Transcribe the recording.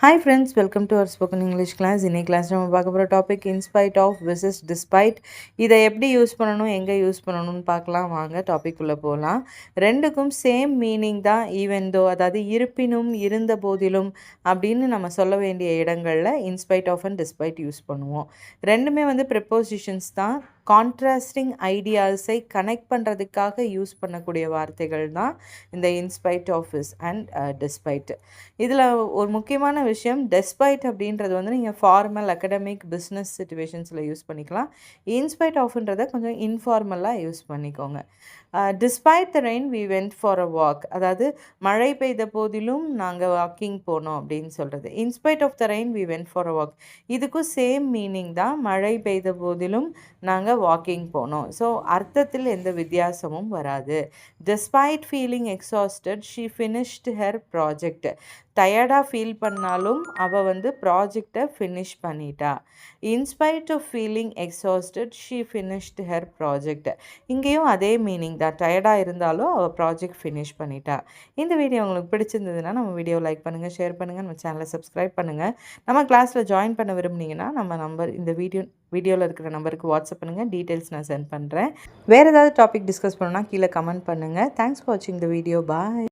Hi friends, welcome to our spoken English class. In class நம்ம பார்க்க போகிற topic in spite of versus despite. இதை எப்படி use பண்ணணும், எங்கே யூஸ் பண்ணணும்னு பார்க்கலாம். வாங்க டாபிக் உள்ள போகலாம். ரெண்டுக்கும் சேம் மீனிங் தான். ஈவன் தோ, அதாவது இருப்பினும், இருந்த போதிலும் அப்படின்னு நம்ம சொல்ல வேண்டிய இடங்களில் in spite of and despite use பண்ணுவோம். ரெண்டுமே வந்து ப்ரிப்போசிஷன்ஸ் தான். கான்ட்ராஸ்டிங் ஐடியாஸை கனெக்ட் பண்ணுறதுக்காக யூஸ் பண்ணக்கூடிய வார்த்தைகள் தான் இந்த in spite of is and despite. இதில் ஒரு முக்கியமான விஷயம், டெஸ்பைட் அப்படின்றது வந்து நீங்கள் ஃபார்மல் அகடமிக் பிஸ்னஸ் சிச்சுவேஷன்ஸில் யூஸ் பண்ணிக்கலாம். இன்ஸ்பைட் ஆஃப்ன்றதை கொஞ்சம் இன்ஃபார்மலாக யூஸ் பண்ணிக்கோங்க. Despite the rain we went for a walk, அதாவது மழை பெய்த போதிலும் நாங்கள் வாக்கிங் போனோம் அப்படின்னு சொல்கிறது. In spite of the rain we went for a walk, இதுக்கும் சேம் மீனிங் தான். மழை பெய்த போதிலும் நாங்கள் வாக்கிங் போனோம். ஸோ அர்த்தத்தில் எந்த வித்தியாசமும் வராது. despite feeling exhausted she finished her project. டயர்டாக ஃபீல் பண்ணாலும் அவள் வந்து ப்ராஜெக்டை ஃபினிஷ் பண்ணிட்டா. In spite of feeling exhausted she finished her project, இங்கேயும் அதே மீனிங் தான். டயர்டாக இருந்தாலும் அவள் ப்ராஜெக்ட் ஃபினிஷ் பண்ணிட்டா. இந்த வீடியோ உங்களுக்கு பிடிச்சிருந்ததுன்னா நம்ம வீடியோ லைக் பண்ணுங்கள், ஷேர் பண்ணுங்கள், நம்ம சேனலை சப்ஸ்கிரைப் பண்ணுங்கள். நம்ம கிளாஸில் ஜாயின் பண்ண விரும்புனீங்கன்னா நம்ம நம்பர், இந்த வீடியோவில் இருக்கிற நம்பருக்கு வாட்ஸ்அப் பண்ணுங்கள். டீட்டெயில்ஸ் நான் சென்ட் பண்ணுறேன். வேறு ஏதாவது டாபிக் டிஸ்கஸ் பண்ணணும்னா கீழே கமெண்ட் பண்ணுங்கள். தேங்க்ஸ் ஃபார் வாட்சிங் த வீடியோ. பாய்.